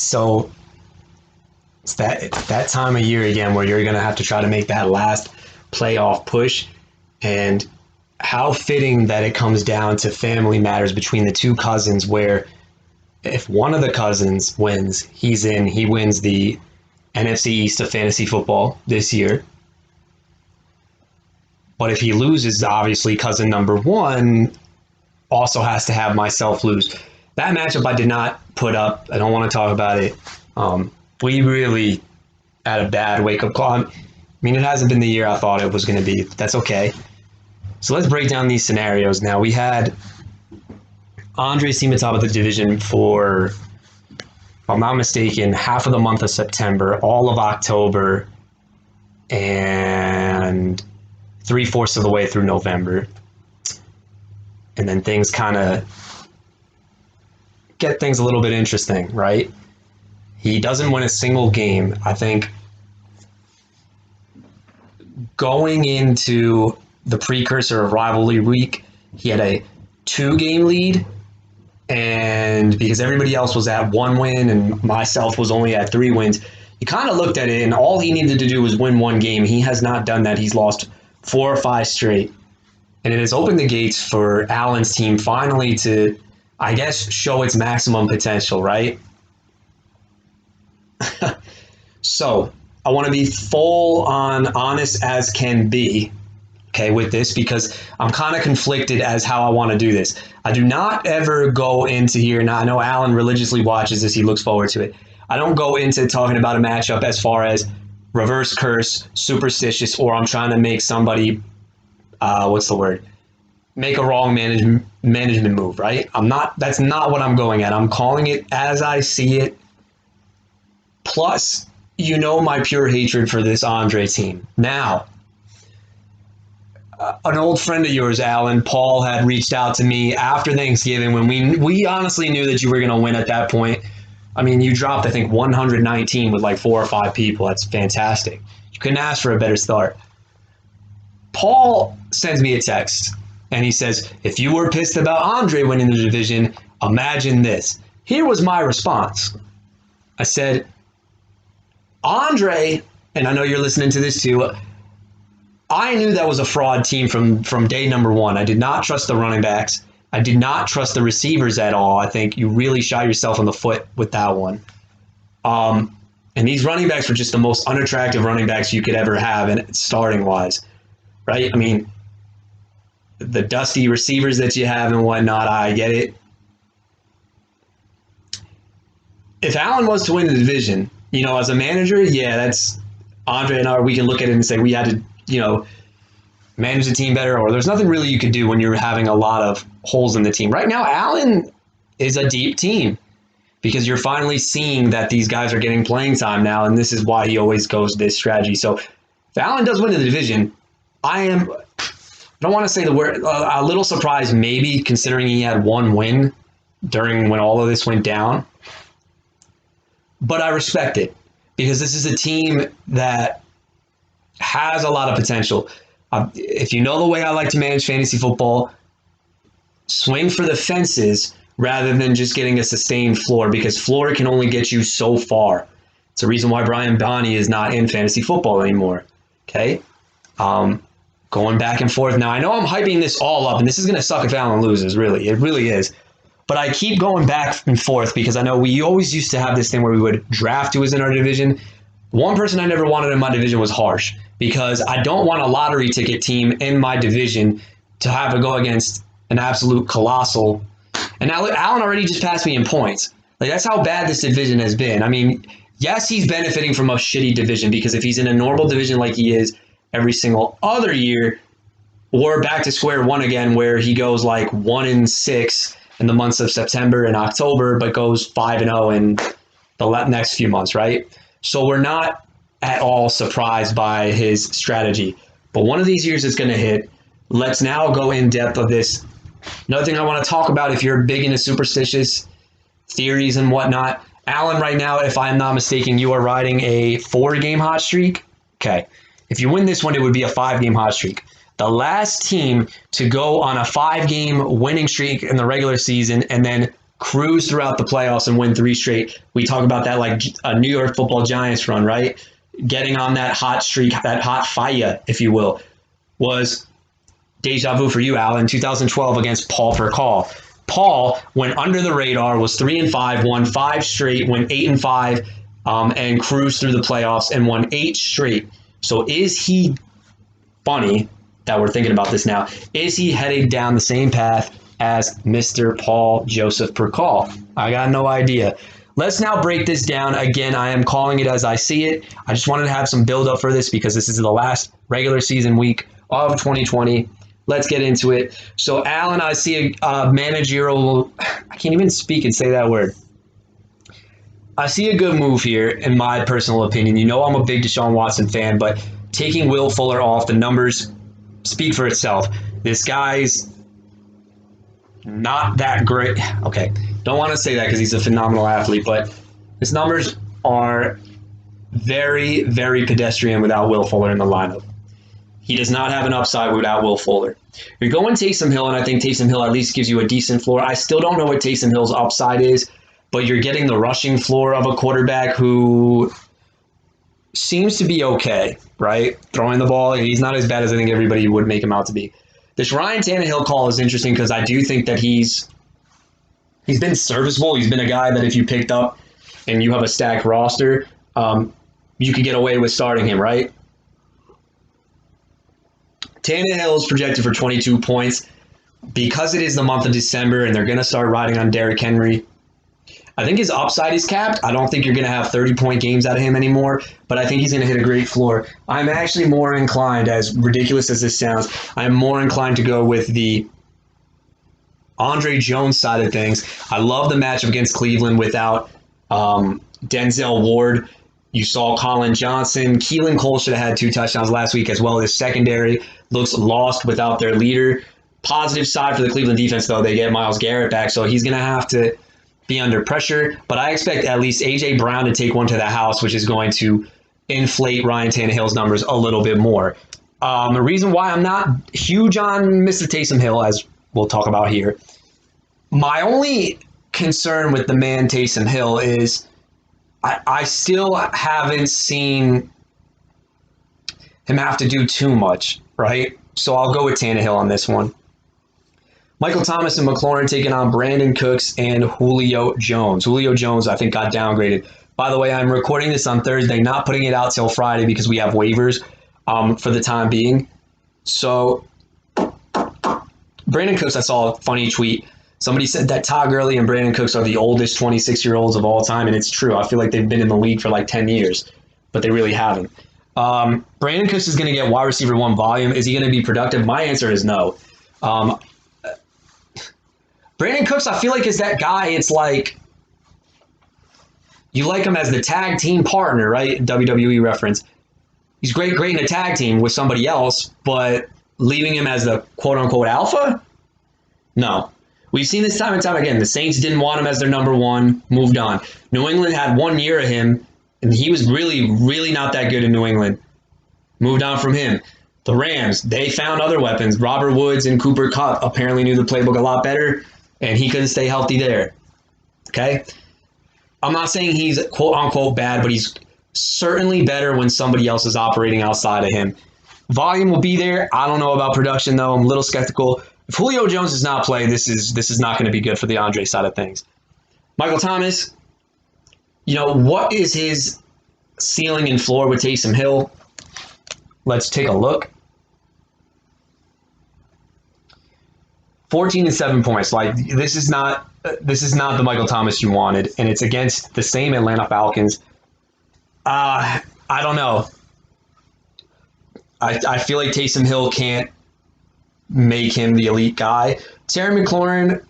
So it's that time of year again where you're going to have to try to make that last playoff push. And how fitting that it comes down to family matters between the two cousins, where if one of the cousins wins, he wins the NFC East of fantasy football this year. But if he loses, obviously cousin number one also has to have myself lose. That matchup I did not put up. I don't want to talk about it. We really had a bad wake-up call. I mean, it hasn't been the year I thought it was going to be. That's okay. So let's break down these scenarios now. We had Andre's team at top of the division for, if I'm not mistaken, half of the month of September, all of October, and 3/4 of the way through November. And then things kind of get things a little bit interesting, right? He doesn't win a single game. I think going into the precursor of rivalry week, he had a 2-game lead, and because everybody else was at 1 win and myself was only at 3 wins, he kind of looked at it and all he needed to do was win 1 game. He has not done that. He's lost 4 or 5 straight. And it has opened the gates for Allen's team finally to, I guess, show its maximum potential, right? So I want to be full on honest as can be, okay, with this, because I'm kind of conflicted as how I want to do this. I do not ever go into here, and I know Allen religiously watches this, he looks forward to it. I don't go into talking about a matchup as far as reverse curse, superstitious, or I'm trying to make somebody, make a wrong management move, right? That's not what I'm going at. I'm calling it as I see it. Plus, you know my pure hatred for this Andre team. Now, an old friend of yours, Alan, Paul, had reached out to me after Thanksgiving when we honestly knew that you were going to win at that point. I mean, you dropped, I think, 119 with like 4 or 5 people. That's fantastic. You couldn't ask for a better start. Paul sends me a text, and he says, if you were pissed about Andre winning the division, imagine this. Here was my response. I said, Andre, and I know you're listening to this too, I knew that was a fraud team from day number 1. I did not trust the running backs. I did not trust the receivers at all. I think you really shot yourself in the foot with that one. And these running backs were just the most unattractive running backs you could ever have, and starting-wise, right? I mean, the dusty receivers that you have and whatnot, I get it. If Allen was to win the division, as a manager, yeah, that's Andre and I, we can look at it and say we had to, manage the team better, or there's nothing really you could do when you're having a lot of holes in the team. Right now, Allen is a deep team because you're finally seeing that these guys are getting playing time now, and this is why he always goes this strategy. So if Allen does win the division, I don't want to say the word, a little surprised maybe, considering he had 1 win during when all of this went down. But I respect it because this is a team that has a lot of potential. If you know the way I like to manage fantasy football, swing for the fences rather than just getting a sustained floor, because floor can only get you so far. It's the reason why Brian Bonney is not in fantasy football anymore. Okay? Going back and forth. Now, I know I'm hyping this all up, and this is going to suck if Allen loses, really. It really is. But I keep going back and forth because I know we always used to have this thing where we would draft who was in our division. One person I never wanted in my division was Harsh, because I don't want a lottery ticket team in my division to have to go against an absolute colossal. And now Allen already just passed me in points. Like, that's how bad this division has been. I mean, yes, he's benefiting from a shitty division, because if he's in a normal division like he is every single other year, we're back to square one again, where he goes like 1-6 in the months of September and October, but goes 5-0 in the next few months, right? So we're not at all surprised by his strategy. But one of these years it's going to hit. Let's now go in depth of this. Another thing I want to talk about, if you're big into superstitious theories and whatnot, Allen, right now, if I'm not mistaken, you are riding a 4-game hot streak. Okay. If you win this one, it would be a 5-game hot streak. The last team to go on a 5-game winning streak in the regular season and then cruise throughout the playoffs and win 3 straight. We talk about that like a New York Football Giants run, right? Getting on that hot streak, that hot fire, if you will, was deja vu for you, Al, in 2012 against Paul Percall. Paul went under the radar, was 3-5, won 5 straight, went 8-5, and cruised through the playoffs and won 8 straight. So is he, funny that we're thinking about this now, is he heading down the same path as Mr. Paul Joseph Percall? I got no idea. Let's now break this down. Again, I am calling it as I see it. I just wanted to have some build up for this because this is the last regular season week of 2020. Let's get into it. So, Alan, I see a managerial, I can't even speak and say that word. I see a good move here, in my personal opinion. You know I'm a big Deshaun Watson fan, but taking Will Fuller off, the numbers speak for itself. This guy's not that great. Okay, don't want to say that because he's a phenomenal athlete, but his numbers are very, very pedestrian without Will Fuller in the lineup. He does not have an upside without Will Fuller. You're going Taysom Hill, and I think Taysom Hill at least gives you a decent floor. I still don't know what Taysom Hill's upside is, but you're getting the rushing floor of a quarterback who seems to be okay, right? Throwing the ball, he's not as bad as I think everybody would make him out to be. This Ryan Tannehill call is interesting because I do think that he's been serviceable. He's been a guy that if you picked up and you have a stacked roster, you could get away with starting him, right? Tannehill is projected for 22 points. Because it is the month of December and they're going to start riding on Derrick Henry, I think his upside is capped. I don't think you're going to have 30-point games out of him anymore, but I think he's going to hit a great floor. I'm actually more inclined, as ridiculous as this sounds, I'm more inclined to go with the Andre Jones side of things. I love the matchup against Cleveland without Denzel Ward. You saw Colin Johnson. Keelan Cole should have had 2 touchdowns last week as well. His secondary looks lost without their leader. Positive side for the Cleveland defense, though, they get Myles Garrett back, so he's going to have to be under pressure. But I expect at least A.J. Brown to take one to the house, which is going to inflate Ryan Tannehill's numbers a little bit more. The reason why I'm not huge on Mr. Taysom Hill, as we'll talk about here, my only concern with the man Taysom Hill is I still haven't seen him have to do too much, right? So I'll go with Tannehill on this one. Michael Thomas and McLaurin taking on Brandon Cooks and Julio Jones. Julio Jones, I think, got downgraded. By the way, I'm recording this on Thursday, not putting it out till Friday because we have waivers for the time being. So Brandon Cooks, I saw a funny tweet. Somebody said that Todd Gurley and Brandon Cooks are the oldest 26-year-olds of all time, and it's true. I feel like they've been in the league for like 10 years, but they really haven't. Brandon Cooks is going to get wide receiver 1 volume. Is he going to be productive? My answer is no. Brandon Cooks, I feel like, is that guy. It's like you like him as the tag team partner, right? WWE reference. He's great in a tag team with somebody else, but leaving him as the quote-unquote alpha? No. We've seen this time and time again. The Saints didn't want him as their number 1, moved on. New England had 1 year of him, and he was really, really not that good in New England. Moved on from him. The Rams, they found other weapons. Robert Woods and Cooper Kupp apparently knew the playbook a lot better, and he couldn't stay healthy there. Okay? I'm not saying he's quote-unquote bad, but he's certainly better when somebody else is operating outside of him. Volume will be there. I don't know about production, though. I'm a little skeptical. If Julio Jones does not play, this is not going to be good for the Andre side of things. Michael Thomas, what is his ceiling and floor with Taysom Hill? Let's take a look. 14 and 7 points. Like this is not the Michael Thomas you wanted, and it's against the same Atlanta Falcons. I don't know. I feel like Taysom Hill can't make him the elite guy. Terry McLaurin,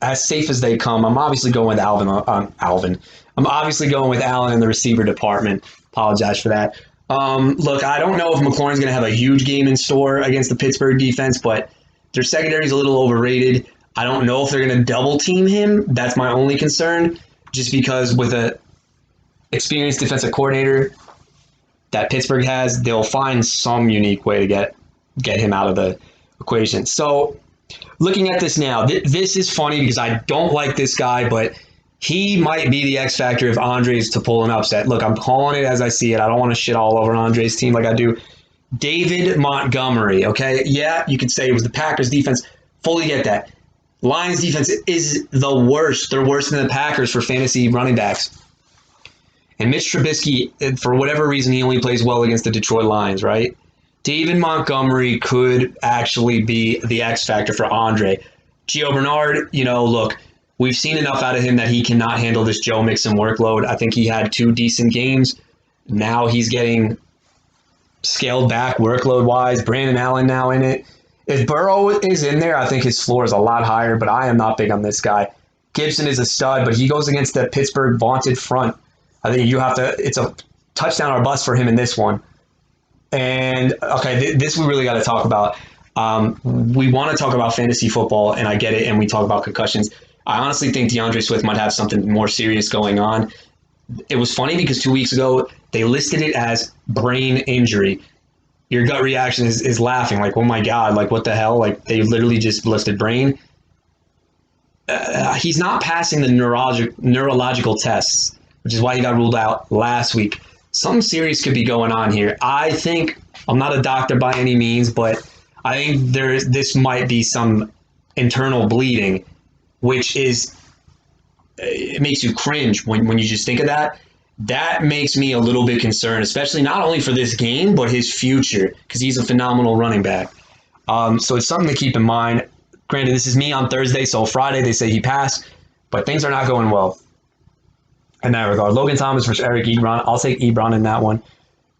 as safe as they come. I'm obviously going with Alvin. I'm obviously going with Allen in the receiver department. Apologize for that. Look, I don't know if McLaurin's going to have a huge game in store against the Pittsburgh defense, but their secondary is a little overrated. I don't know if they're going to double team him. That's my only concern, just because with a experienced defensive coordinator that Pittsburgh has, they'll find some unique way to get him out of the equation. So Looking at this now, this is funny because I don't like this guy, but he might be the X factor if Andre's to pull an upset. Look, I'm calling it as I see it. I don't want to shit all over Andre's team like I do. David Montgomery, okay? Yeah, you could say it was the Packers defense. Fully get that. Lions defense is the worst. They're worse than the Packers for fantasy running backs. And Mitch Trubisky, for whatever reason, he only plays well against the Detroit Lions, right? David Montgomery could actually be the X factor for Andre. Gio Bernard, look, we've seen enough out of him that he cannot handle this Joe Mixon workload. I think he had 2 decent games. Now he's getting scaled back workload-wise. Brandon Allen now in it. If Burrow is in there, I think his floor is a lot higher, but I am not big on this guy. Gibson is a stud, but he goes against the Pittsburgh vaunted front. I think it's a touchdown or bust for him in this one. And, okay, this we really got to talk about. We want to talk about fantasy football, and I get it, and we talk about concussions. I honestly think DeAndre Swift might have something more serious going on. It was funny because 2 weeks ago, they listed it as brain injury. Your gut reaction is laughing, like, oh my God, like, what the hell? Like, they literally just listed brain. He's not passing the neurological tests, which is why he got ruled out last week. Something serious could be going on here. I think, I'm not a doctor by any means, but I think this might be some internal bleeding, which is, it makes you cringe when you just think of that. That makes me a little bit concerned, especially not only for this game, but his future, because he's a phenomenal running back. So it's something to keep in mind. Granted, this is me on Thursday, so Friday they say he passed, but things are not going well in that regard. Logan Thomas versus Eric Ebron. I'll take Ebron in that one.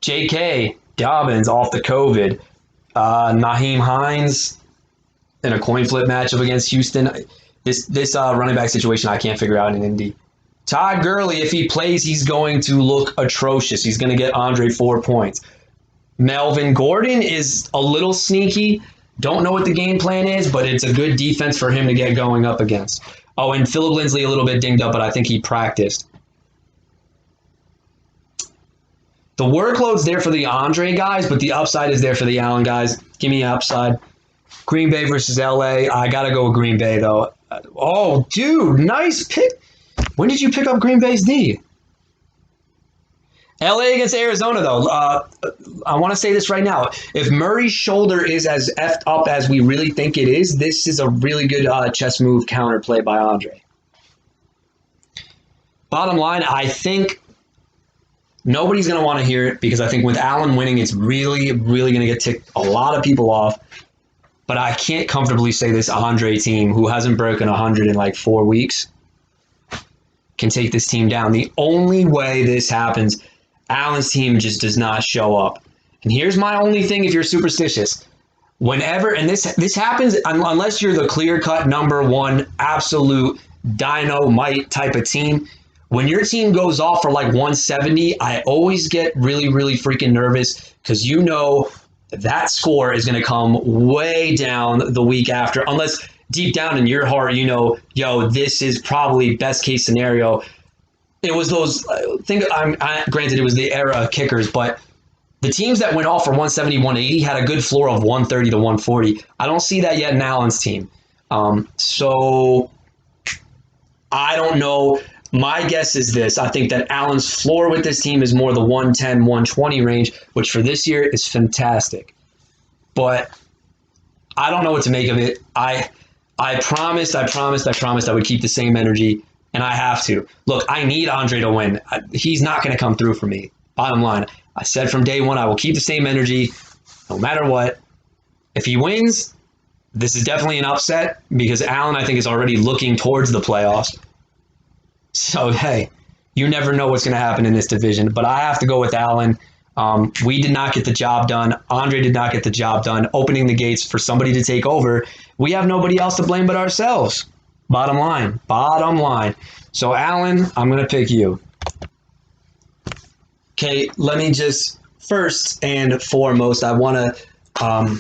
J.K. Dobbins off the COVID. Naheem Hines in a coin flip matchup against Houston. This running back situation I can't figure out in Indy. Todd Gurley, if he plays, he's going to look atrocious. He's going to get Andre 4 points. Melvin Gordon is a little sneaky. Don't know what the game plan is, but it's a good defense for him to get going up against. Oh, and Phillip Lindsay a little bit dinged up, but I think he practiced. The workload's there for the Andre guys, but the upside is there for the Allen guys. Give me upside. Green Bay versus LA. I got to go with Green Bay, though. Oh, dude, nice pick. When did you pick up Green Bay's D? LA against Arizona, though. I want to say this right now. If Murray's shoulder is as effed up as we really think it is, this is a really good chess move counter play by Andre. Bottom line, I think nobody's going to want to hear it because I think with Allen winning, it's really, really going to get ticked a lot of people off. But I can't comfortably say this Andre team, who hasn't broken 100 in like 4 weeks, can take this team down. The only way this happens, Allen's team just does not show up. And here's my only thing if you're superstitious. Whenever, and this happens unless you're the clear-cut number one absolute dynamite type of team, when your team goes off for like 170, I always get really, really freaking nervous because you know that score is going to come way down the week after, unless deep down in your heart, you know, yo, this is probably best case scenario. It was those, granted, it was the era of kickers, but the teams that went off for 170, 180 had a good floor of 130 to 140. I don't see that yet in Allen's team. So I don't know. My guess is this. I think that Allen's floor with this team is more the 110, 120 range, which for this year is fantastic. But I don't know what to make of it. I promised I would keep the same energy, and I have to. Look, I need Andre to win. He's not going to come through for me. Bottom line, I said from day one I will keep the same energy no matter what. If he wins, this is definitely an upset because Allen, I think, is already looking towards the playoffs. So, hey, you never know what's going to happen in this division. But I have to go with Allen. We did not get the job done. Andre did not get the job done, opening the gates for somebody to take over. We have nobody else to blame but ourselves. Bottom line. So, Allen, I'm going to pick you. Okay, let me just, first and foremost, I want to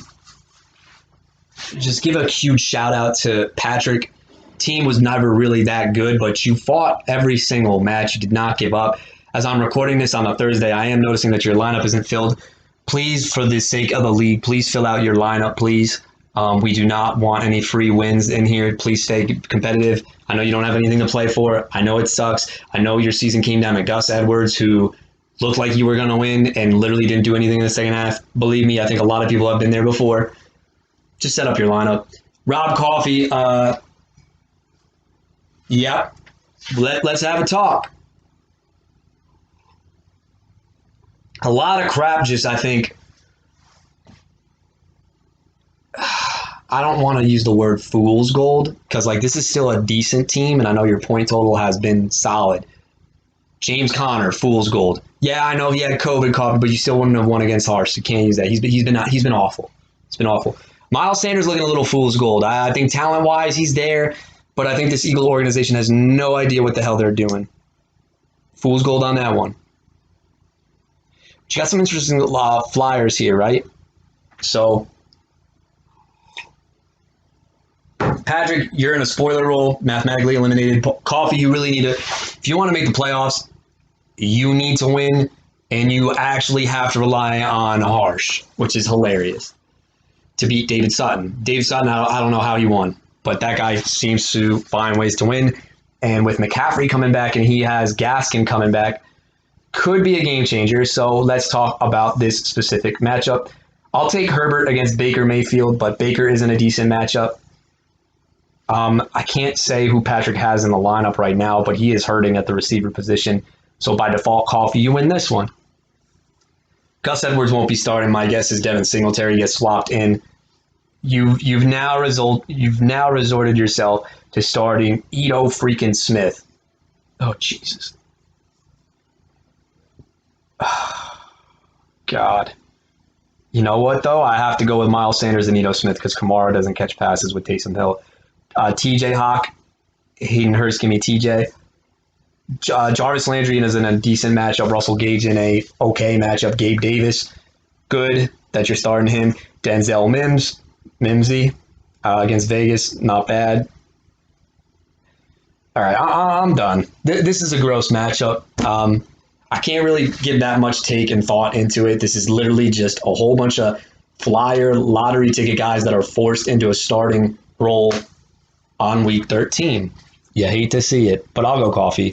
just give a huge shout out to Patrick. Team was never really that good, but you fought every single match. You did not give up. As I'm recording this on a Thursday, I am noticing that your lineup isn't filled. Please, for the sake of the league, please fill out your lineup, please. We do not want any free wins in here. Please stay competitive. I know you don't have anything to play for. I know it sucks. I know your season came down to Gus Edwards, who looked like you were going to win and literally didn't do anything in the second half. Believe me, I think a lot of people have been there before. Just set up your lineup. Rob Coffey, yep. Let's have a talk. A lot of crap just, I think, I don't want to use the word fool's gold because, like, this is still a decent team, and I know your point total has been solid. James Conner, fool's gold. Yeah, I know he had COVID, but you still wouldn't have won against Harsh. You can't use that. He's been awful. It's been awful. Miles Sanders looking a little fool's gold. I think talent-wise, he's there, but I think this Eagle organization has no idea what the hell they're doing. Fool's gold on that one. But you got some interesting flyers here, right? So, Patrick, you're in a spoiler role, mathematically eliminated. Coffey, you really need to, if you want to make the playoffs, you need to win, and you actually have to rely on Harsh, which is hilarious, to beat David Sutton. David Sutton, I don't know how he won, but that guy seems to find ways to win. And with McCaffrey coming back and he has Gaskin coming back, could be a game changer. So let's talk about this specific matchup. I'll take Herbert against Baker Mayfield, but Baker isn't a decent matchup. I can't say who Patrick has in the lineup right now, but he is hurting at the receiver position. So by default, Coffey, you win this one. Gus Edwards won't be starting. My guess is Devin Singletary gets swapped in. You've now resorted yourself to starting Ito freaking Smith. Oh Jesus. God. You know what though? I have to go with Miles Sanders and Ito Smith because Kamara doesn't catch passes with Taysom Hill. TJ Hawk, Hayden Hurst, give me TJ. Jarvis Landry is in a decent matchup. Russell Gage in a okay matchup. Gabe Davis, good that you're starting him. Denzel Mimsy against Vegas, not bad. All right, I'm done. This is a gross matchup. I can't really give that much take and thought into it. This is literally just a whole bunch of flyer lottery ticket guys that are forced into a starting role on week 13. You hate to see it, but I'll go Coffey.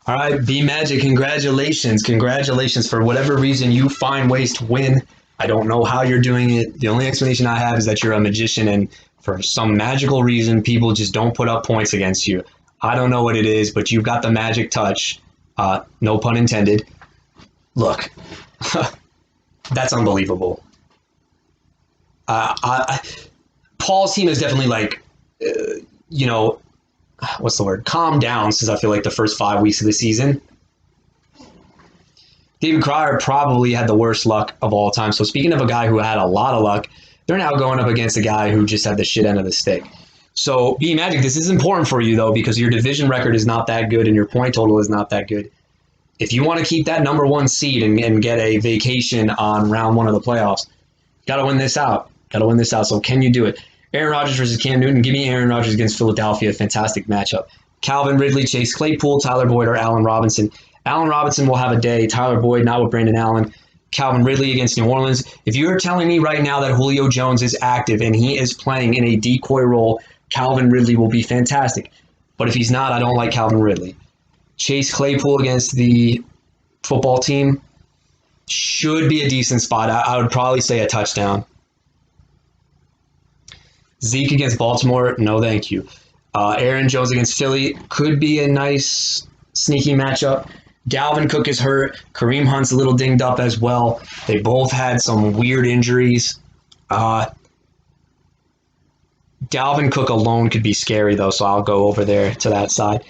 All right, B Magic, congratulations. Congratulations. For whatever reason, you find ways to win. I don't know how you're doing it. The only explanation I have is that you're a magician, and for some magical reason, people just don't put up points against you. I don't know what it is, but you've got the magic touch. No pun intended. Look, that's unbelievable. Paul's team is definitely what's the word? Calm down since I feel like the first 5 weeks of the season. David Krier probably had the worst luck of all time. So speaking of a guy who had a lot of luck, they're now going up against a guy who just had the shit end of the stick. So B Magic, this is important for you though because your division record is not that good and your point total is not that good. If you want to keep that number 1 seed and get a vacation on round 1 of the playoffs, got to win this out. So can you do it? Aaron Rodgers versus Cam Newton. Give me Aaron Rodgers against Philadelphia. Fantastic matchup. Calvin Ridley, Chase Claypool, Tyler Boyd, or Allen Robinson. Allen Robinson will have a day. Tyler Boyd, not with Brandon Allen. Calvin Ridley against New Orleans. If you're telling me right now that Julio Jones is active and he is playing in a decoy role, Calvin Ridley will be fantastic. But if he's not, I don't like Calvin Ridley. Chase Claypool against the football team should be a decent spot. I would probably say a touchdown. Zeke against Baltimore, no thank you. Aaron Jones against Philly could be a nice sneaky matchup. Dalvin Cook is hurt. Kareem Hunt's a little dinged up as well. They both had some weird injuries. Dalvin Cook alone could be scary though, so I'll go over there to that side.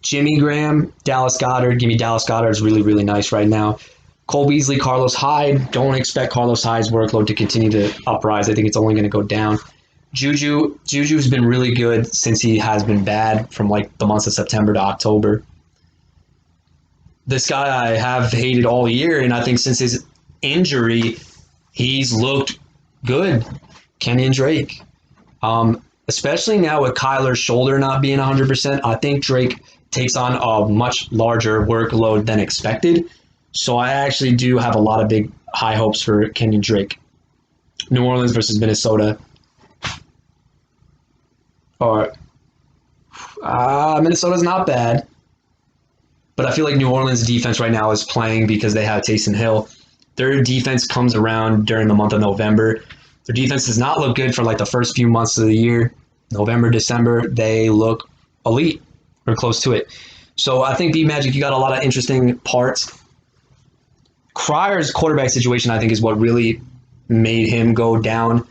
Jimmy Graham, Dallas Goedert. Give me Dallas Goedert. Is really, really nice right now. Cole Beasley, Carlos Hyde. Don't expect Carlos Hyde's workload to continue to uprise. I think it's only going to go down. Juju's been really good since he has been bad from like the months of September to October. This guy I have hated all year, and I think since his injury, he's looked good. Kenyon Drake. Especially now with Kyler's shoulder not being 100%, I think Drake takes on a much larger workload than expected. So I actually do have a lot of big high hopes for Kenyon Drake. New Orleans versus Minnesota. Or Minnesota's not bad, but I feel like New Orleans' defense right now is playing because they have Taysom Hill. Their defense comes around during the month of November. Their defense does not look good for like the first few months of the year. November, December, they look elite or close to it. So I think B-Magic, you got a lot of interesting parts. Krier's quarterback situation, I think, is what really made him go down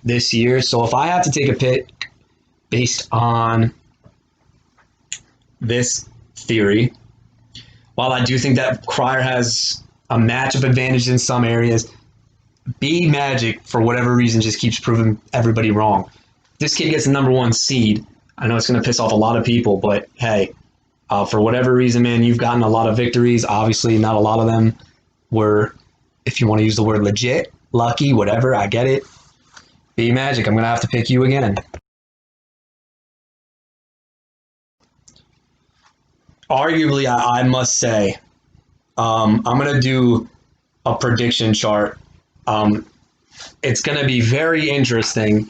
this year. So if I have to take a pick based on this theory, while I do think that Krier has a matchup advantage in some areas, B-Magic, for whatever reason, just keeps proving everybody wrong. This kid gets the number 1 seed. I know it's going to piss off a lot of people, but hey, for whatever reason, man, you've gotten a lot of victories. Obviously, not a lot of them were, if you want to use the word legit, lucky, whatever, I get it. B-Magic, I'm going to have to pick you again. Arguably, I must say, I'm going to do a prediction chart. It's going to be very interesting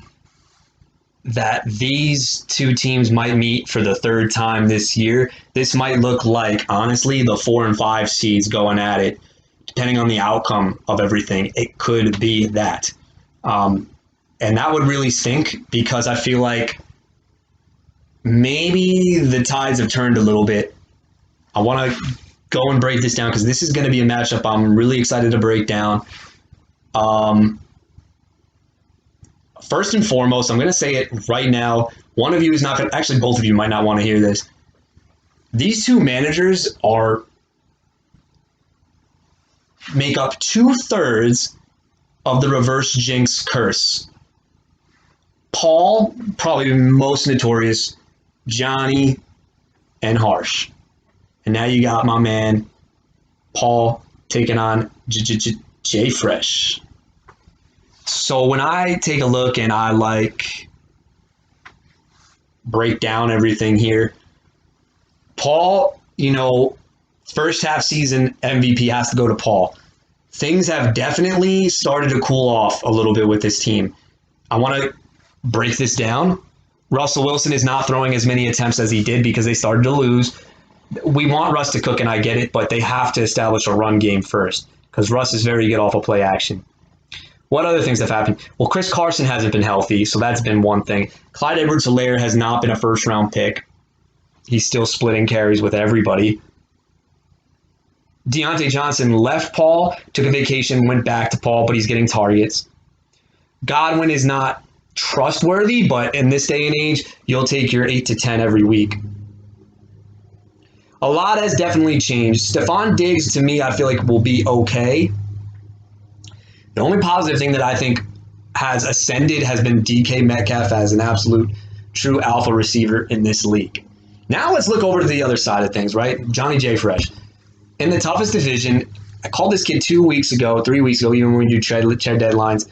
that these two teams might meet for the 3rd time this year. This might look like, honestly, the 4 and 5 seeds going at it. Depending on the outcome of everything, it could be that. And that would really stink because I feel like maybe the tides have turned a little bit. I want to go and break this down because this is going to be a matchup I'm really excited to break down. First and foremost, I'm going to say it right now. One of you is not going to, actually, both of you might not want to hear this. These two managers make up 2/3 of the reverse jinx curse. Paul, probably most notorious, Johnny, and Harsh. And now you got my man, Paul, taking on J Fresh. So when I take a look and I break down everything here, Paul, first half season MVP has to go to Paul. Things have definitely started to cool off a little bit with this team. I want to break this down. Russell Wilson is not throwing as many attempts as he did because they started to lose. We want Russ to cook, and I get it, but they have to establish a run game first because Russ is very good off of play action. What other things have happened? Well, Chris Carson hasn't been healthy, so that's been one thing. Clyde Edwards-Helaire has not been a first-round pick. He's still splitting carries with everybody. Deontay Johnson left Paul, took a vacation, went back to Paul, but he's getting targets. Godwin is not trustworthy, but in this day and age, you'll take your 8 to 10 every week. A lot has definitely changed. Stephon Diggs, to me, I feel like will be okay. The only positive thing that I think has ascended has been DK Metcalf as an absolute true alpha receiver in this league. Now let's look over to the other side of things, right? Johnny J. Fresh. In the toughest division, I called this kid 3 weeks ago, even when we do trade deadlines.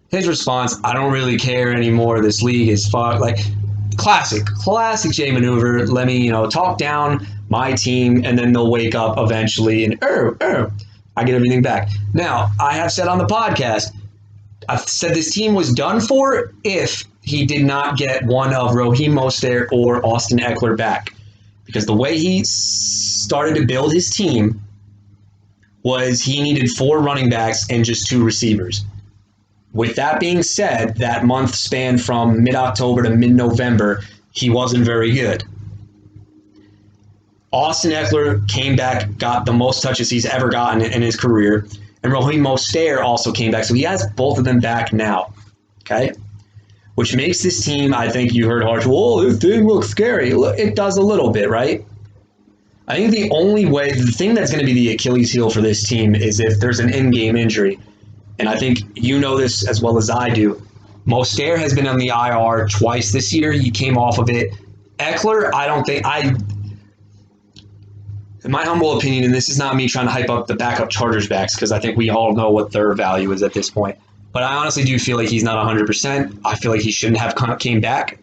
His response, I don't really care anymore. This league is fucked. Classic Jay maneuver. Let me, talk down my team, and then they'll wake up eventually, and I get everything back. Now, I have said on the podcast, I've said this team was done for if he did not get one of Raheem Mostert or Austin Eckler back. Because the way he started to build his team was he needed 4 running backs and just 2 receivers. With that being said, that month span from mid-October to mid-November, he wasn't very good. Austin Eckler came back, got the most touches he's ever gotten in his career, and Raheem Mostert also came back. So he has both of them back now, okay? Which makes this team, I think you heard Harsh, this team looks scary. It does a little bit, right? I think the thing that's going to be the Achilles heel for this team is if there's an in-game injury. And I think you know this as well as I do. Mostert has been on the IR twice this year. He came off of it. Eckler, in my humble opinion, and this is not me trying to hype up the backup Chargers backs because I think we all know what their value is at this point. But I honestly do feel like he's not 100%. I feel like he shouldn't have came back.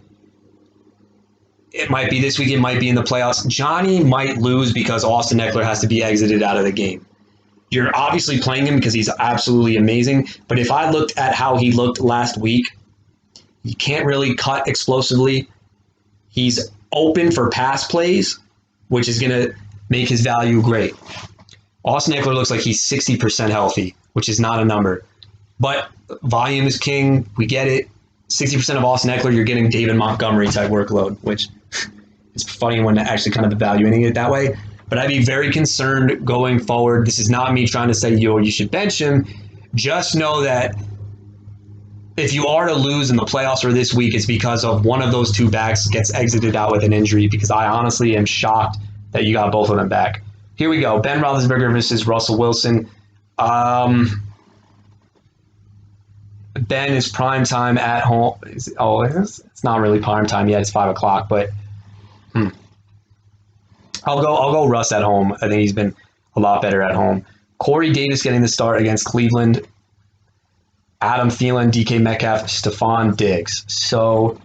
It might be this week. It might be in the playoffs. Johnny might lose because Austin Eckler has to be exited out of the game. You're obviously playing him because he's absolutely amazing. But if I looked at how he looked last week, he can't really cut explosively. He's open for pass plays, which is going to make his value great. Austin Eckler looks like he's 60% healthy, which is not a number. But volume is king. We get it. 60% of Austin Eckler, you're getting David Montgomery type workload, which is funny when actually kind of evaluating it that way. But I'd be very concerned going forward. This is not me trying to say, you should bench him. Just know that if you are to lose in the playoffs or this week, it's because of one of those two backs gets exited out with an injury, because I honestly am shocked that you got both of them back. Here we go. Ben Roethlisberger versus Russell Wilson. Ben is prime time at home. It's not really prime time yet. It's 5 o'clock, but I'll go Russ at home. I think he's been a lot better at home. Corey Davis getting the start against Cleveland. Adam Thielen, DK Metcalf, Stephon Diggs. So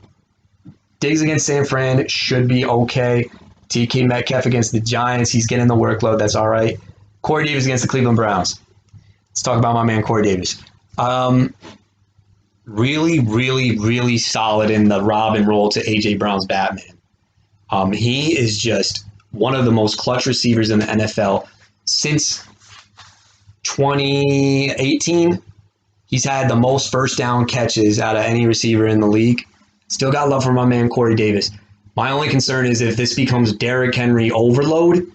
Diggs against San Fran should be okay. DK Metcalf against the Giants. He's getting the workload. That's all right. Corey Davis against the Cleveland Browns. Let's talk about my man Corey Davis. Really, really, really solid in the Robin role to A.J. Brown's Batman. He is just one of the most clutch receivers in the NFL since 2018. He's had the most first down catches out of any receiver in the league. Still got love for my man Corey Davis. My only concern is if this becomes Derrick Henry overload.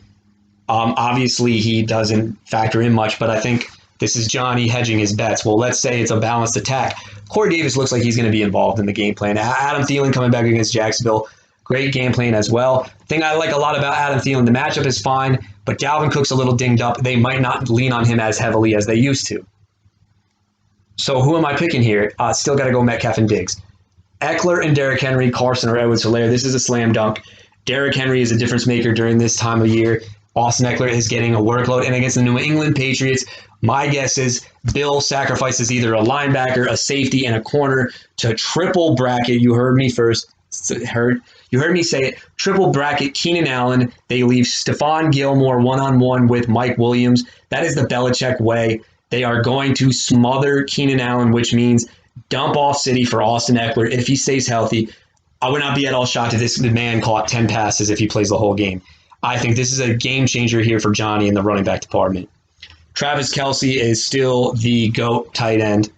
Obviously, he doesn't factor in much, but I think this is Johnny hedging his bets. Well, let's say it's a balanced attack. Corey Davis looks like he's going to be involved in the game plan. Adam Thielen coming back against Jacksonville. Great game plan as well. Thing I like a lot about Adam Thielen, the matchup is fine, but Dalvin Cook's a little dinged up. They might not lean on him as heavily as they used to. So who am I picking here? Still got to go Metcalf and Diggs. Eckler and Derrick Henry, Carson or Edwards-Helaire. This is a slam dunk. Derrick Henry is a difference maker during this time of year. Austin Eckler is getting a workload. And against the New England Patriots, my guess is Bill sacrifices either a linebacker, a safety, and a corner to triple bracket. You heard me first. You heard me say it. Triple bracket Keenan Allen. They leave Stephon Gilmore one-on-one with Mike Williams. That is the Belichick way. They are going to smother Keenan Allen, which means dump off City for Austin Eckler if he stays healthy. I would not be at all shocked if this man caught 10 passes if he plays the whole game. I think this is a game changer here for Johnny in the running back department. Travis Kelce is still the GOAT tight end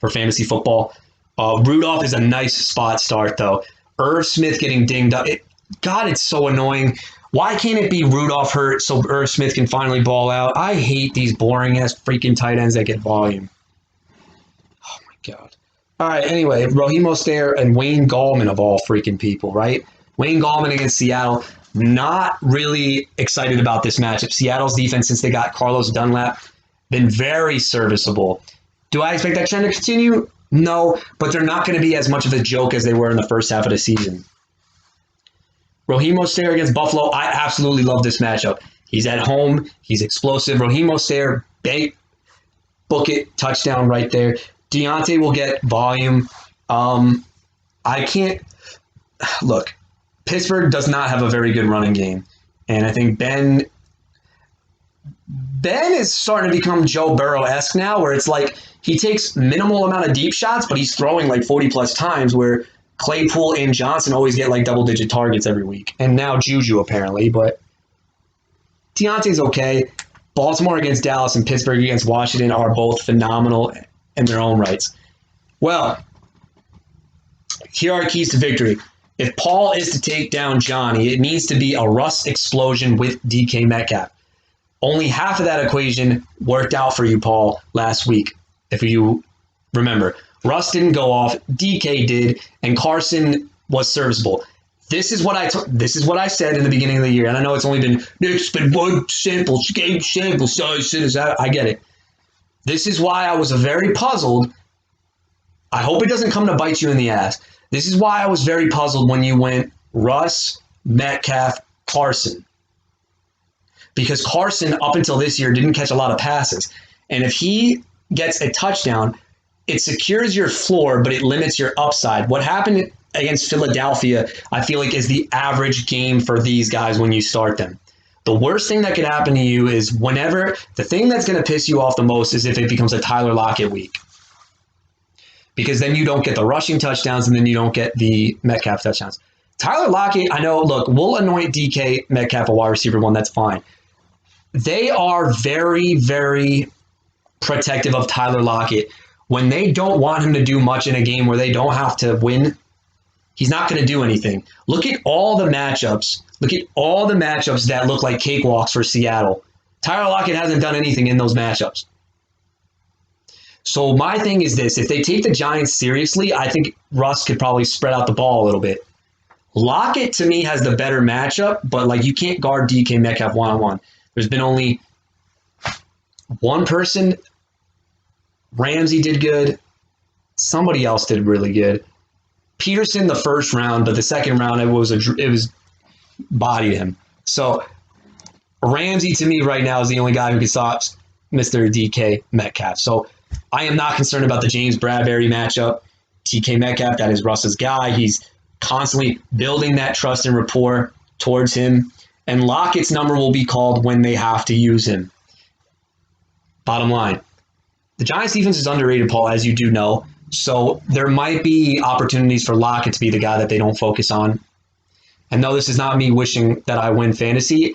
for fantasy football. Rudolph is a nice spot start, though. Irv Smith getting dinged up. It's so annoying. Why can't it be Rudolph hurt so Irv Smith can finally ball out? I hate these boring-ass freaking tight ends that get volume. Oh, my God. All right, anyway, Raheem Mostert and Wayne Gallman of all freaking people, right? Wayne Gallman against Seattle. Not really excited about this matchup. Seattle's defense, since they got Carlos Dunlap, been very serviceable. Do I expect that trend to continue? No, but they're not going to be as much of a joke as they were in the first half of the season. Raheem Mostert against Buffalo. I absolutely love this matchup. He's at home. He's explosive. Raheem Mostert, book it, touchdown right there. Deontay will get volume. I can't look. Pittsburgh does not have a very good running game, and I think Ben is starting to become Joe Burrow-esque now, where it's like he takes minimal amount of deep shots, but he's throwing like 40 plus times, where Claypool and Johnson always get like double-digit targets every week. And now Juju, apparently. But Deontay's okay. Baltimore against Dallas and Pittsburgh against Washington are both phenomenal in their own rights. Well, here are keys to victory. If Paul is to take down Johnny, it needs to be a Russ explosion with DK Metcalf. Only half of that equation worked out for you, Paul, last week, if you remember. Russ didn't go off, DK did, and Carson was serviceable. This is what I said in the beginning of the year, and I know it's been one sample size. I get it. This is why I was very puzzled. I hope it doesn't come to bite you in the ass. This is why I was very puzzled when you went Russ, Metcalf, Carson. Because Carson, up until this year, didn't catch a lot of passes. And if he gets a touchdown, it secures your floor, but it limits your upside. What happened against Philadelphia, I feel like, is the average game for these guys when you start them. The worst thing that could happen to you is whenever the thing that's going to piss you off the most is if it becomes a Tyler Lockett week. Because then you don't get the rushing touchdowns and then you don't get the Metcalf touchdowns. Tyler Lockett, I know, look, we'll anoint DK Metcalf a wide receiver one, that's fine. They are very, very protective of Tyler Lockett. When they don't want him to do much in a game where they don't have to win, he's not going to do anything. Look at all the matchups. Look at all the matchups that look like cakewalks for Seattle. Tyler Lockett hasn't done anything in those matchups. So my thing is this. If they take the Giants seriously, I think Russ could probably spread out the ball a little bit. Lockett, to me, has the better matchup, but like you can't guard DK Metcalf one-on-one. There's been only one person. Ramsey did good. Somebody else did really good. Peterson the first round, but the second round it was bodied him. So Ramsey to me right now is the only guy who can stop Mr. DK Metcalf. So I am not concerned about the James Bradbury matchup. DK Metcalf, that is Russ's guy. He's constantly building that trust and rapport towards him. And Lockett's number will be called when they have to use him. Bottom line. The Giants defense is underrated, Paul, as you do know. So there might be opportunities for Lockett to be the guy that they don't focus on. And no, this is not me wishing that I win fantasy.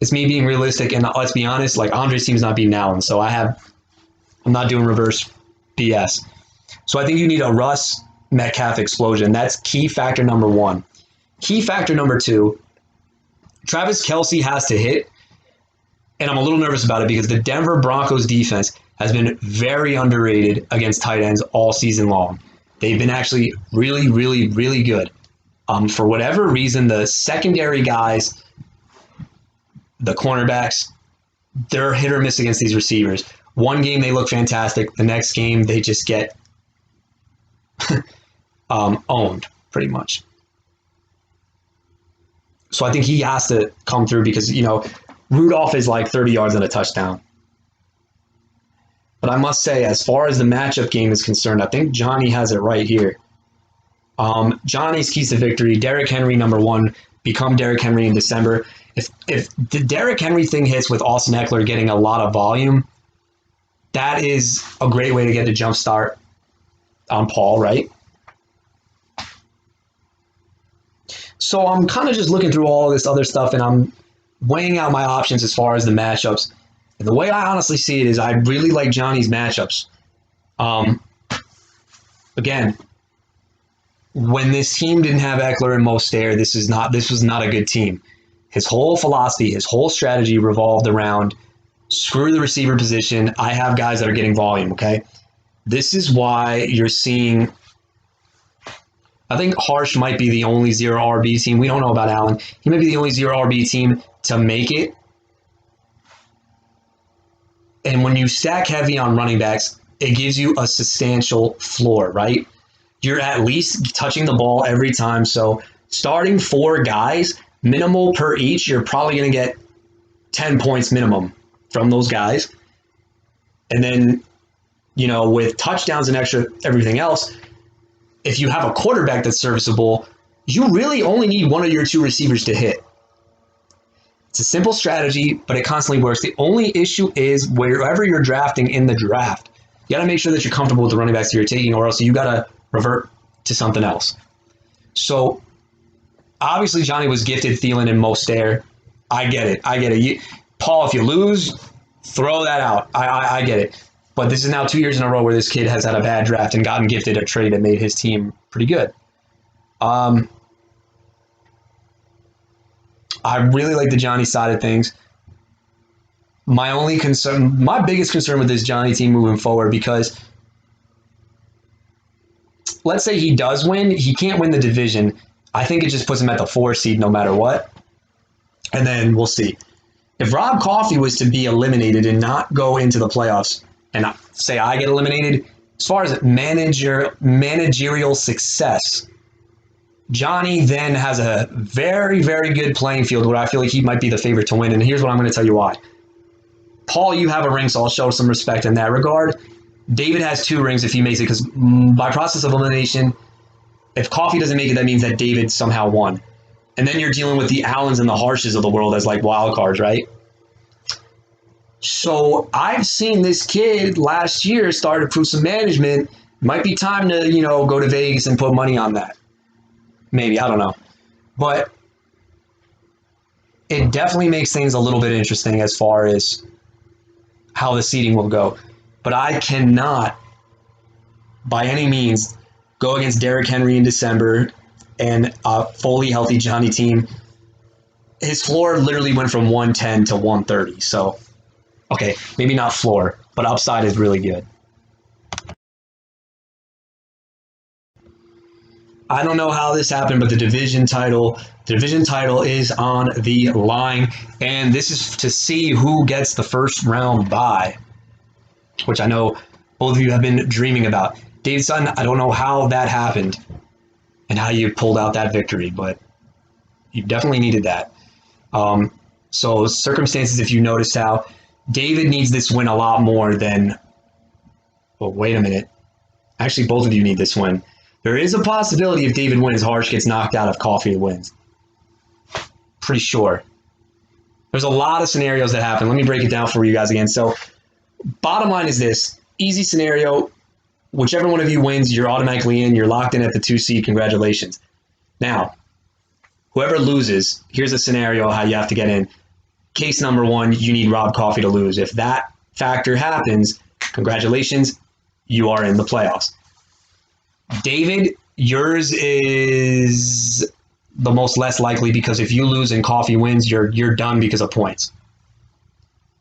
It's me being realistic. And let's be honest, like Andre's team's not beating Allen. So I'm not doing reverse BS. So I think you need a Russ Metcalf explosion. That's key factor number one. Key factor number two, Travis Kelce has to hit. And I'm a little nervous about it because the Denver Broncos defense has been very underrated against tight ends all season long. They've been actually really, really, really good. For whatever reason, the secondary guys, the cornerbacks, they're hit or miss against these receivers. One game they look fantastic. The next game they just get owned pretty much. So I think he has to come through because, Rudolph is like 30 yards and a touchdown. But I must say, as far as the matchup game is concerned, I think Johnny has it right here. Johnny's keys to victory, Derrick Henry, number one, become Derrick Henry in December. If the Derrick Henry thing hits with Austin Eckler getting a lot of volume, that is a great way to get a jump start on Paul, right? So I'm kind of just looking through all this other stuff and I'm weighing out my options as far as the matchups. And the way I honestly see it is I really like Johnny's matchups. Again, when this team didn't have Eckler and Mostert, this was not a good team. His whole philosophy, his whole strategy revolved around screw the receiver position. I have guys that are getting volume, okay? This is why you're seeing, I think Harsh might be the only 0 RB team. We don't know about Allen. He might be the only 0 RB team to make it. And when you stack heavy on running backs, it gives you a substantial floor, right? You're at least touching the ball every time. So starting 4 guys, minimal per each, you're probably going to get 10 points minimum from those guys. And then, with touchdowns and extra everything else, if you have a quarterback that's serviceable, you really only need one of your 2 receivers to hit. It's a simple strategy, but it constantly works. The only issue is wherever you're drafting in the draft, you got to make sure that you're comfortable with the running backs that you're taking, or else you got to revert to something else. So obviously Johnny was gifted Thielen and Mostert. I get it. Paul, if you lose, throw that out. I get it. But this is now 2 years in a row where this kid has had a bad draft and gotten gifted a trade that made his team pretty good. I really like the Johnny side of things. My biggest concern with this Johnny team moving forward, because let's say he does win, he can't win the division. I think it just puts him at the 4 seed no matter what. And then we'll see. If Rob Coffey was to be eliminated and not go into the playoffs, and say I get eliminated, as far as managerial success, Johnny then has a very, very good playing field where I feel like he might be the favorite to win. And here's what I'm going to tell you why. Paul, you have a ring, so I'll show some respect in that regard. David has 2 rings if he makes it, because by process of elimination, if Coffey doesn't make it, that means that David somehow won. And then you're dealing with the Allens and the Harshes of the world as like wild cards, right? So I've seen this kid last year start to prove some management. Might be time to, go to Vegas and put money on that. Maybe, I don't know. But it definitely makes things a little bit interesting as far as how the seeding will go. But I cannot, by any means, go against Derrick Henry in December and a fully healthy Johnny team. His floor literally went from 110 to 130. So, okay, maybe not floor, but upside is really good. I don't know how this happened, but the division title is on the line, and this is to see who gets the first round bye, which I know both of you have been dreaming about. Dave Sutton, I don't know how that happened and how you pulled out that victory, but you definitely needed that. So circumstances, if you noticed how David needs this win a lot more than, well, wait a minute. Actually, both of you need this win. There is a possibility if David wins, Harsh gets knocked out if Coffey wins. Pretty sure. There's a lot of scenarios that happen. Let me break it down for you guys again. So bottom line is this. Easy scenario. Whichever one of you wins, you're automatically in. You're locked in at the 2 seed. Congratulations. Now, whoever loses, here's a scenario how you have to get in. Case number 1, you need Rob Coffey to lose. If that factor happens, congratulations, you are in the playoffs. David, yours is the most less likely because if you lose and Coffey wins, you're done because of points.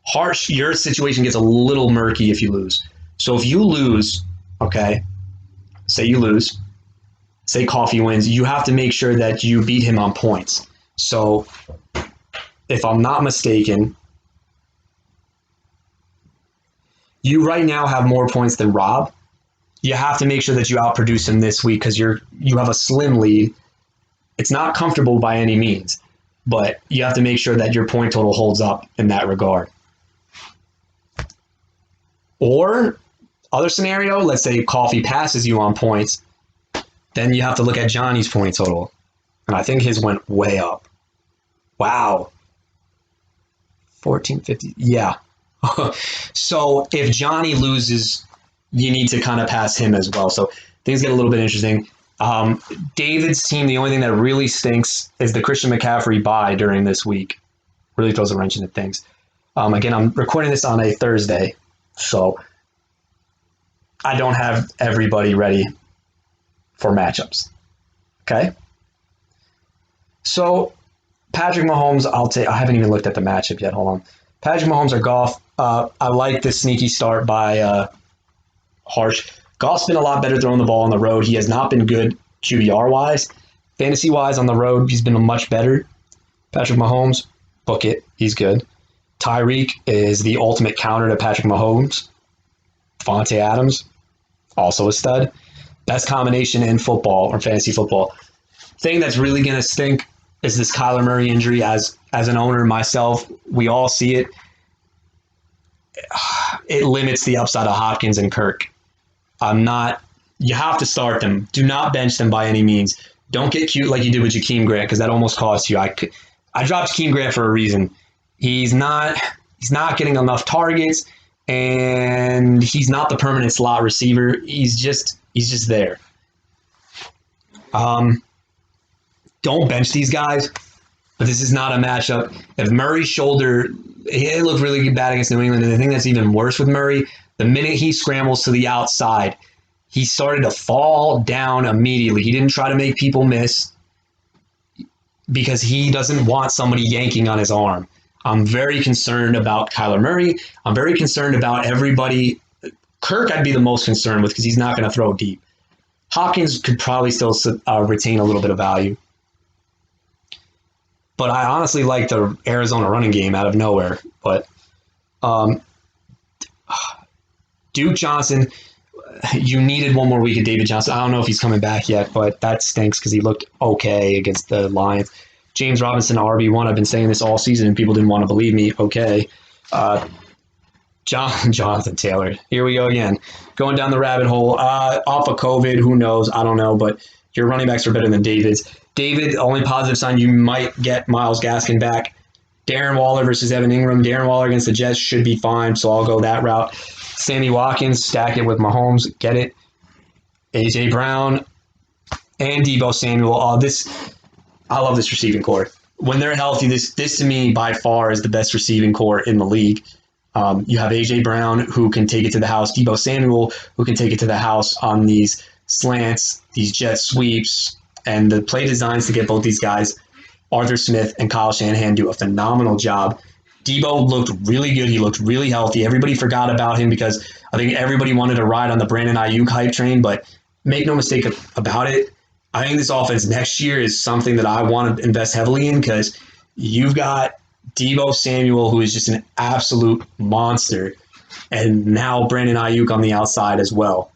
Harsh, your situation gets a little murky if you lose. So if you lose, okay, say you lose, say Coffey wins, you have to make sure that you beat him on points. So if I'm not mistaken, you right now have more points than Rob. You have to make sure that you outproduce him this week because you have a slim lead. It's not comfortable by any means, but you have to make sure that your point total holds up in that regard. Or other scenario, let's say Coffey passes you on points, then you have to look at Johnny's point total. And I think his went way up. Wow. 1450. Yeah. So if Johnny loses, you need to kind of pass him as well. So things get a little bit interesting. David's team, the only thing that really stinks is the Christian McCaffrey bye during this week. Really throws a wrench into things. Again, I'm recording this on a Thursday, so I don't have everybody ready for matchups. Okay? So Patrick Mahomes, I haven't even looked at the matchup yet. Hold on. Patrick Mahomes or Goff. I like this sneaky start by Harsh. Goff's been a lot better throwing the ball on the road. He has not been good QBR-wise. Fantasy-wise on the road, he's been much better. Patrick Mahomes, book it. He's good. Tyreek is the ultimate counter to Patrick Mahomes. Devontae Adams, also a stud. Best combination in football or fantasy football. Thing that's really going to stink is this Kyler Murray injury. As an owner myself, we all see it. It limits the upside of Hopkins and Kirk. You have to start them. Do not bench them by any means. Don't get cute like you did with Jakeem Grant because that almost cost you. I dropped Jakeem Grant for a reason. He's not getting enough targets, and he's not the permanent slot receiver. He's just there. Don't bench these guys, but this is not a matchup. If Murray's shoulder, it looked really bad against New England, and the thing that's even worse with Murray, the minute he scrambles to the outside, he started to fall down immediately. He didn't try to make people miss because he doesn't want somebody yanking on his arm. I'm very concerned about Kyler Murray. I'm very concerned about everybody. Kirk I'd be the most concerned with because he's not going to throw deep. Hopkins could probably still retain a little bit of value. But I honestly like the Arizona running game out of nowhere. But Duke Johnson, you needed one more week of David Johnson. I don't know if he's coming back yet, but that stinks because he looked okay against the Lions. James Robinson, RB1. I've been saying this all season and people didn't want to believe me. Okay. Jonathan Taylor. Here we go again. Going down the rabbit hole. Off of COVID, who knows? I don't know. But Your running backs are better than David's. David, the only positive sign, you might get Myles Gaskin back. Darren Waller versus Evan Ingram. Darren Waller against the Jets should be fine, so I'll go that route. Sammy Watkins, stack it with Mahomes, get it. A.J. Brown and Deebo Samuel. I love this receiving core. When they're healthy, this to me by far is the best receiving core in the league. You have A.J. Brown, who can take it to the house. Deebo Samuel, who can take it to the house on these slants, these jet sweeps, and the play designs to get both these guys. Arthur Smith and Kyle Shanahan do a phenomenal job. Deebo looked really good. He looked really healthy. Everybody forgot about him because I think everybody wanted to ride on the Brandon Ayuk hype train, but make no mistake about it. I think this offense next year is something that I want to invest heavily in because you've got Deebo Samuel, who is just an absolute monster, and now Brandon Ayuk on the outside as well.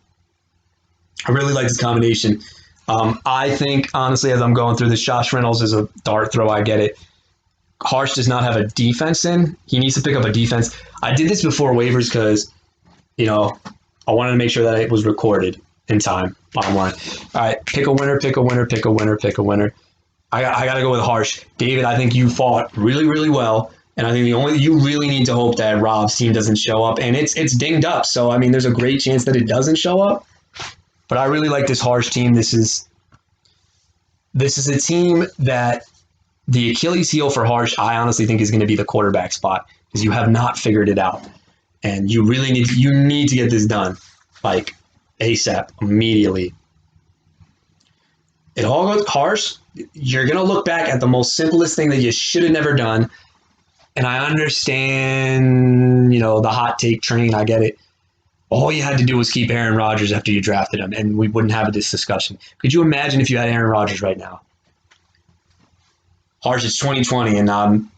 I really like this combination. I think, honestly, as I'm going through this, Josh Reynolds is a dart throw. I get it. Harsh does not have a defense in. He needs to pick up a defense. I did this before waivers because, I wanted to make sure that it was recorded in time. Bottom line. All right, pick a winner, pick a winner, pick a winner, pick a winner. I got to go with Harsh. David, I think you fought really, really well. And I think you really need to hope that Rob's team doesn't show up. And it's dinged up. So, there's a great chance that it doesn't show up. But I really like this Harsh team. This is a team that the Achilles heel for Harsh, I honestly think, is going to be the quarterback spot because you have not figured it out. And you really need to get this done, like ASAP, immediately. It all goes Harsh. You're going to look back at the most simplest thing that you should have never done. And I understand, the hot take train. I get it. All you had to do was keep Aaron Rodgers after you drafted him, and we wouldn't have this discussion. Could you imagine if you had Aaron Rodgers right now? Harsh, it's 2020, and I'm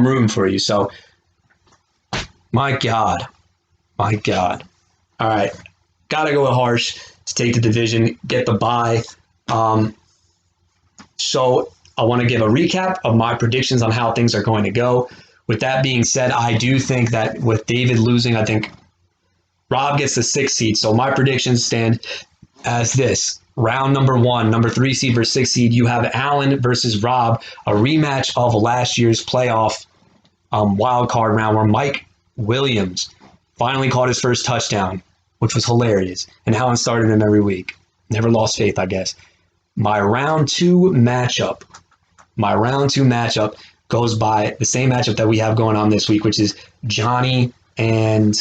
rooting for you. So, my God. All right, gotta go with Harsh to take the division, get the bye. So I want to give a recap of my predictions on how things are going to go. With that being said, I do think that with David losing, I think Rob gets the 6th seed. So my predictions stand as this. Round number 1, number 3 seed versus 6 seed. You have Allen versus Rob, a rematch of last year's playoff wild card round where Mike Williams finally caught his first touchdown, which was hilarious. And Allen started him every week. Never lost faith, I guess. My round 2 matchup goes by the same matchup that we have going on this week, which is Johnny and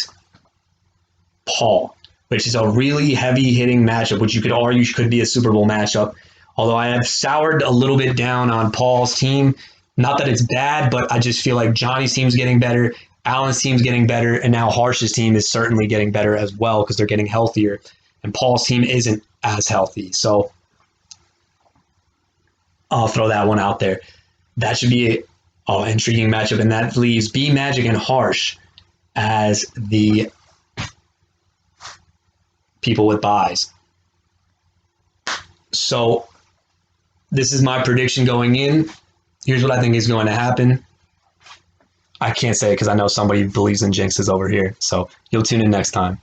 Paul, which is a really heavy-hitting matchup, which you could argue could be a Super Bowl matchup. Although I have soured a little bit down on Paul's team. Not that it's bad, but I just feel like Johnny's team's getting better, Allen's team's getting better, and now Harsh's team is certainly getting better as well because they're getting healthier, and Paul's team isn't as healthy. So I'll throw that one out there. That should be an intriguing matchup, and that leaves B Magic and Harsh as the people with buys. So this is my prediction going in. Here's what I think is going to happen. I can't say it because I know somebody believes in jinxes over here. So you'll tune in next time.